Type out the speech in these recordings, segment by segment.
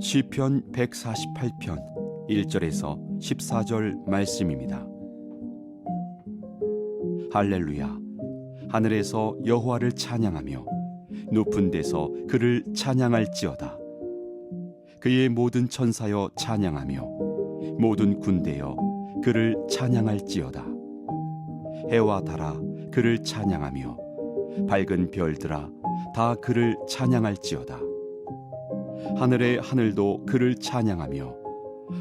시편 148편 1절에서 14절 말씀입니다. 할렐루야. 하늘에서 여호와를 찬양하며 높은 데서 그를 찬양할지어다. 그의 모든 천사여 찬양하며 모든 군대여 그를 찬양할지어다. 해와 달아 그를 찬양하며 밝은 별들아 다 그를 찬양할지어다. 하늘의 하늘도 그를 찬양하며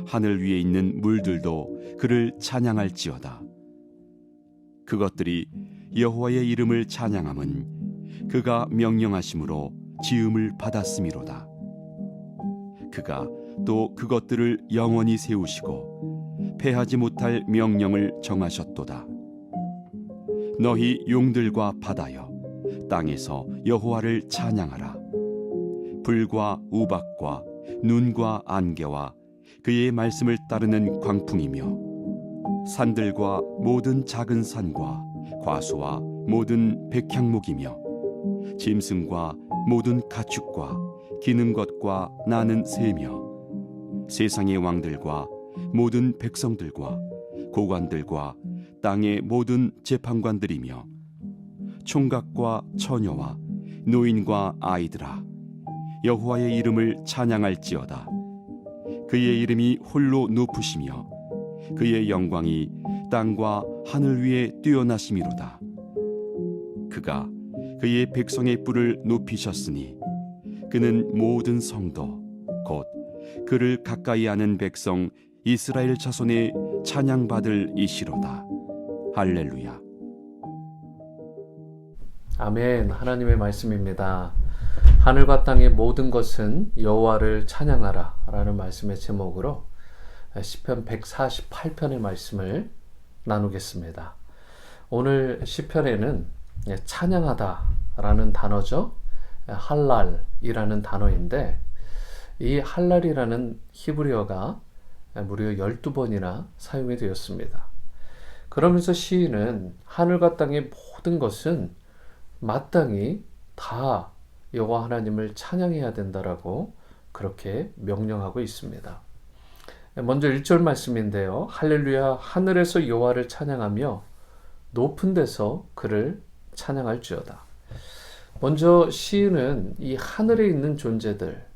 하늘 위에 있는 물들도 그를 찬양할지어다. 그것들이 여호와의 이름을 찬양함은 그가 명령하심으로 지음을 받았음이로다. 그가 또 그것들을 영원히 세우시고 패하지 못할 명령을 정하셨도다. 너희 용들과 바다여 땅에서 여호와를 찬양하라. 불과 우박과 눈과 안개와 그의 말씀을 따르는 광풍이며 산들과 모든 작은 산과 과수와 모든 백향목이며 짐승과 모든 가축과 기는 것과 나는 새며 세상의 왕들과 모든 백성들과 고관들과 땅의 모든 재판관들이며 총각과 처녀와 노인과 아이들아 여호와의 이름을 찬양할지어다. 그의 이름이 홀로 높으시며 그의 영광이 땅과 하늘 위에 뛰어나심이로다. 그가 그의 백성의 뿔을 높이셨으니 그는 모든 성도 곧 그를 가까이 하는 백성 이스라엘 자손의 찬양받을 이시로다. 할렐루야. 아멘. 하나님의 말씀입니다. 하늘과 땅의 모든 것은 여호와를 찬양하라 라는 말씀의 제목으로 시편 148편의 말씀을 나누겠습니다. 오늘 시편에는 찬양하다 라는 단어죠. 할랄이라는 단어인데 이 할랄이라는 히브리어가 무려 12번이나 사용이 되었습니다. 그러면서 시인은 하늘과 땅의 모든 것은 마땅히 다 여호와 하나님을 찬양해야 된다라고 그렇게 명령하고 있습니다. 먼저 1절 말씀인데요. 할렐루야. 하늘에서 여호와를 찬양하며 높은 데서 그를 찬양할지어다. 먼저 시인은 이 하늘에 있는 존재들,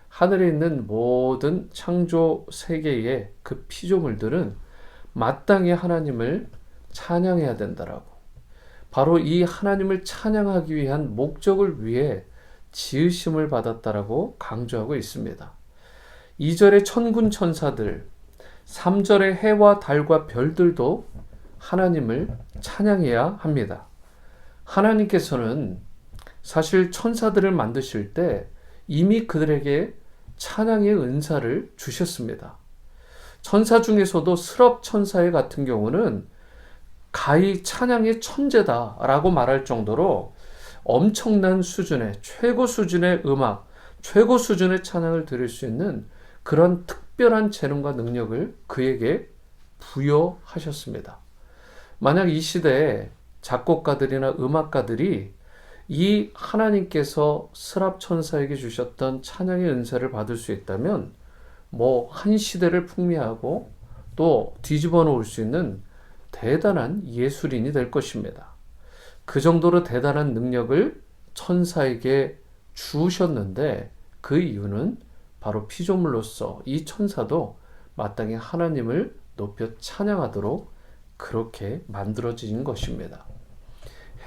하늘에 있는 모든 창조 세계의 그 피조물들은 마땅히 하나님을 찬양해야 된다라고, 바로 이 하나님을 찬양하기 위한 목적을 위해 지으심을 받았다라고 강조하고 있습니다. 2절의 천군 천사들, 3절의 해와 달과 별들도 하나님을 찬양해야 합니다. 하나님께서는 사실 천사들을 만드실 때 이미 그들에게 찬양의 은사를 주셨습니다. 천사 중에서도 스럽 천사의 같은 경우는 가히 찬양의 천재다라고 말할 정도로 엄청난 수준의, 최고 수준의 음악, 최고 수준의 찬양을 드릴 수 있는 그런 특별한 재능과 능력을 그에게 부여하셨습니다. 만약 이 시대에 작곡가들이나 음악가들이 이 하나님께서 스랍 천사에게 주셨던 찬양의 은사를 받을 수 있다면 한 시대를 풍미하고 또 뒤집어 놓을 수 있는 대단한 예술인이 될 것입니다. 그 정도로 대단한 능력을 천사에게 주셨는데 그 이유는 바로 피조물로서 이 천사도 마땅히 하나님을 높여 찬양하도록 그렇게 만들어진 것입니다.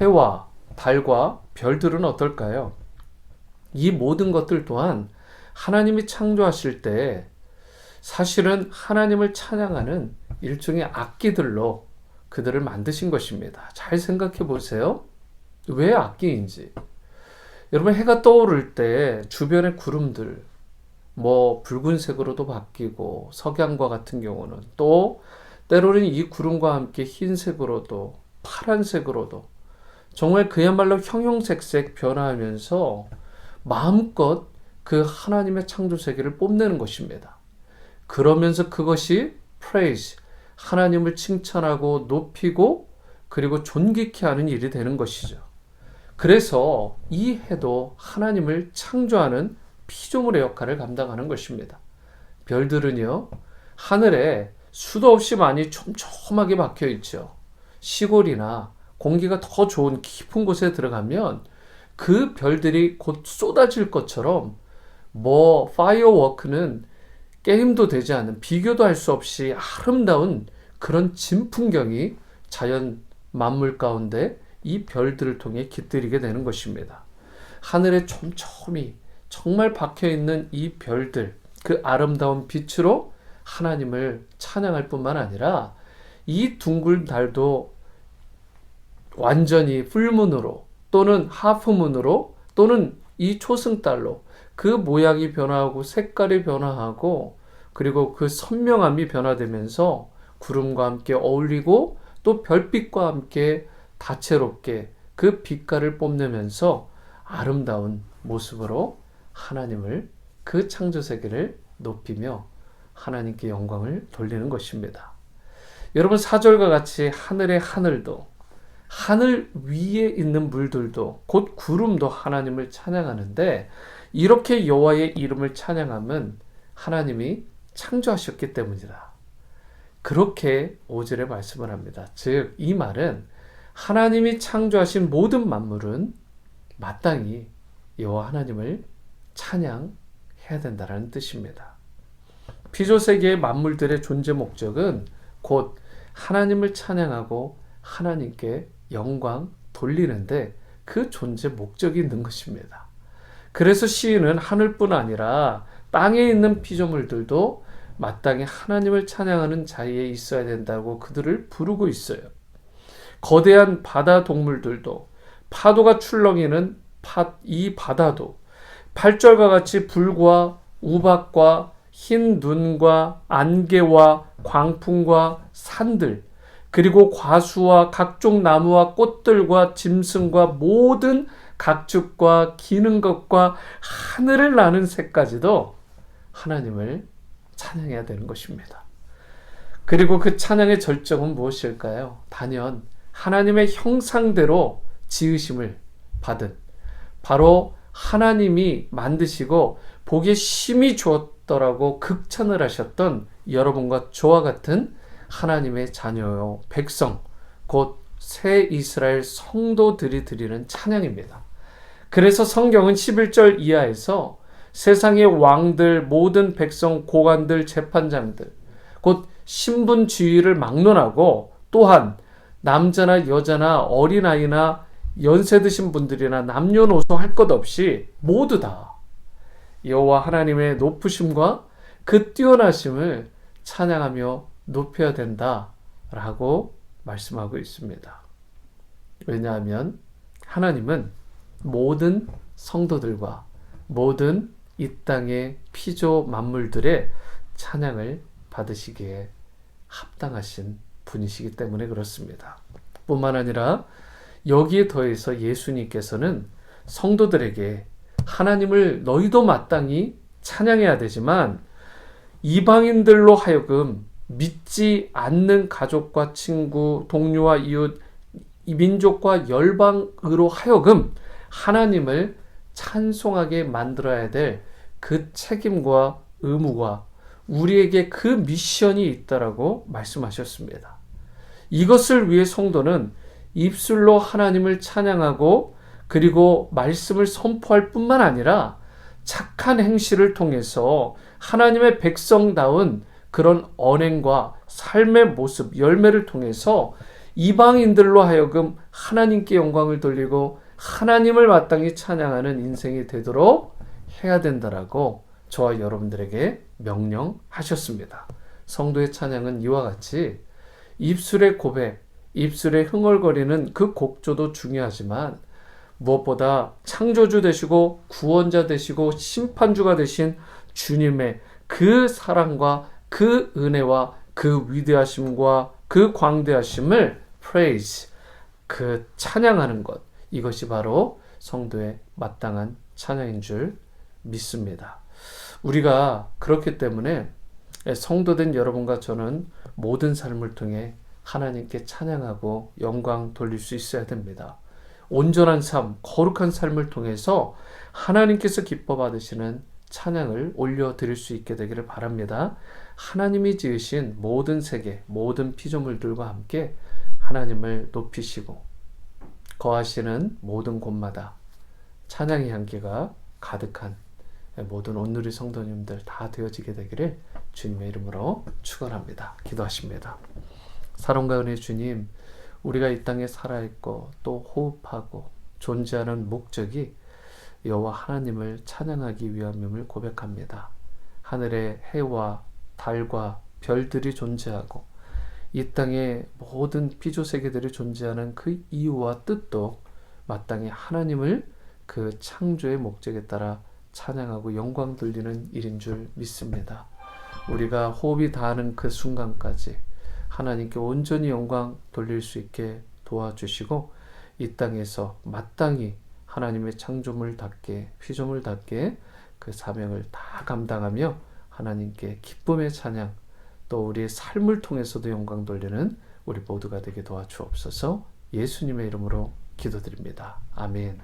해와 달과 별들은 어떨까요? 이 모든 것들 또한 하나님이 창조하실 때 사실은 하나님을 찬양하는 일종의 악기들로 그들을 만드신 것입니다. 잘 생각해 보세요. 왜 악기인지. 여러분, 해가 떠오를 때 주변의 구름들 붉은색으로도 바뀌고 석양과 같은 경우는 또 때로는 이 구름과 함께 흰색으로도 파란색으로도 정말 그야말로 형형색색 변화하면서 마음껏 그 하나님의 창조 세계를 뽐내는 것입니다. 그러면서 그것이 praise, 하나님을 칭찬하고 높이고 그리고 존귀케 하는 일이 되는 것이죠. 그래서 이 해도 하나님을 창조하는 피조물의 역할을 감당하는 것입니다. 별들은요, 하늘에 수도 없이 많이 촘촘하게 박혀 있죠. 시골이나 공기가 더 좋은 깊은 곳에 들어가면 그 별들이 곧 쏟아질 것처럼 파이어워크는 게임도 되지 않은, 비교도 할 수 없이 아름다운 그런 진풍경이 자연 만물 가운데 이 별들을 통해 깃들이게 되는 것입니다. 하늘에 촘촘히 정말 박혀있는 이 별들, 그 아름다운 빛으로 하나님을 찬양할 뿐만 아니라 이 둥근 달도 완전히 풀문으로 또는 하프문으로 또는 이 초승달로 그 모양이 변화하고 색깔이 변화하고 그리고 그 선명함이 변화되면서 구름과 함께 어울리고 또 별빛과 함께 다채롭게 그 빛깔을 뽐내면서 아름다운 모습으로 하나님을, 그 창조세계를 높이며 하나님께 영광을 돌리는 것입니다. 여러분, 4절과 같이 하늘의 하늘도, 하늘 위에 있는 물들도, 곧 구름도 하나님을 찬양하는데, 이렇게 여호와의 이름을 찬양함은 하나님이 창조하셨기 때문이다. 그렇게 5절에 말씀을 합니다. 즉, 이 말은 하나님이 창조하신 모든 만물은 마땅히 여호와 하나님을 찬양해야 된다는 뜻입니다. 피조세계의 만물들의 존재 목적은 곧 하나님을 찬양하고 하나님께 영광 돌리는데 그 존재 목적이 있는 것입니다. 그래서 시인은 하늘뿐 아니라 땅에 있는 피조물들도 마땅히 하나님을 찬양하는 자리에 있어야 된다고 그들을 부르고 있어요. 거대한 바다 동물들도, 파도가 출렁이는 이 바다도, 8절과 같이 불과 우박과 흰 눈과 안개와 광풍과 산들, 그리고 과수와 각종 나무와 꽃들과 짐승과 모든 각축과 기는 것과 하늘을 나는 새까지도 하나님을 찬양해야 되는 것입니다. 그리고 그 찬양의 절정은 무엇일까요? 단연 하나님의 형상대로 지으심을 받은, 바로 하나님이 만드시고 보기에 심히 좋았더라고 극찬을 하셨던 여러분과 저와 같은 하나님의 자녀요 백성, 곧 새 이스라엘 성도들이 드리는 찬양입니다. 그래서 성경은 11절 이하에서 세상의 왕들, 모든 백성, 고관들, 재판장들, 곧 신분지위를 막론하고 또한 남자나 여자나 어린아이나 연세 드신 분들이나 남녀노소 할 것 없이 모두 다 여호와 하나님의 높으심과 그 뛰어나심을 찬양하며 높여야 된다라고 말씀하고 있습니다. 왜냐하면 하나님은 모든 성도들과 모든 이 땅의 피조 만물들의 찬양을 받으시기에 합당하신 분이시기 때문에 그렇습니다. 뿐만 아니라 여기에 더해서 예수님께서는 성도들에게 하나님을 너희도 마땅히 찬양해야 되지만 이방인들로 하여금 믿지 않는 가족과 친구, 동료와 이웃, 민족과 열방으로 하여금 하나님을 찬송하게 만들어야 될 그 책임과 의무가 우리에게 그 미션이 있다라고 말씀하셨습니다. 이것을 위해 성도는 입술로 하나님을 찬양하고 그리고 말씀을 선포할 뿐만 아니라 착한 행실을 통해서 하나님의 백성다운 그런 언행과 삶의 모습, 열매를 통해서 이방인들로 하여금 하나님께 영광을 돌리고 하나님을 마땅히 찬양하는 인생이 되도록 해야 된다라고 저와 여러분들에게 명령하셨습니다. 성도의 찬양은 이와 같이 입술의 고백, 입술의 흥얼거리는 그 곡조도 중요하지만 무엇보다 창조주 되시고 구원자 되시고 심판주가 되신 주님의 그 사랑과 그 은혜와 그 위대하심과 그 광대하심을 praise, 그 찬양하는 것, 이것이 바로 성도의 마땅한 찬양인 줄 믿습니다. 우리가 그렇기 때문에 성도된 여러분과 저는 모든 삶을 통해 하나님께 찬양하고 영광 돌릴 수 있어야 됩니다. 온전한 삶, 거룩한 삶을 통해서 하나님께서 기뻐 받으시는 찬양을 올려드릴 수 있게 되기를 바랍니다. 하나님이 지으신 모든 세계, 모든 피조물들과 함께 하나님을 높이시고 거하시는 모든 곳마다 찬양의 향기가 가득한 모든 온누리 성도님들 다 되어지게 되기를 주님의 이름으로 축원합니다. 기도하십니다. 사랑과 은혜 주님, 우리가 이 땅에 살아있고 또 호흡하고 존재하는 목적이 여호와 하나님을 찬양하기 위함임을 고백합니다. 하늘에 해와 달과 별들이 존재하고 이 땅에 모든 피조세계들이 존재하는 그 이유와 뜻도 마땅히 하나님을 그 창조의 목적에 따라 찬양하고 영광 돌리는 일인 줄 믿습니다. 우리가 호흡이 닿는 그 순간까지 하나님께 온전히 영광 돌릴 수 있게 도와주시고 이 땅에서 마땅히 하나님의 창조물답게 피조물답게 그 사명을 다 감당하며 하나님께 기쁨의 찬양 또 우리의 삶을 통해서도 영광 돌리는 우리 모두가 되게 도와주옵소서. 예수님의 이름으로 기도드립니다. 아멘.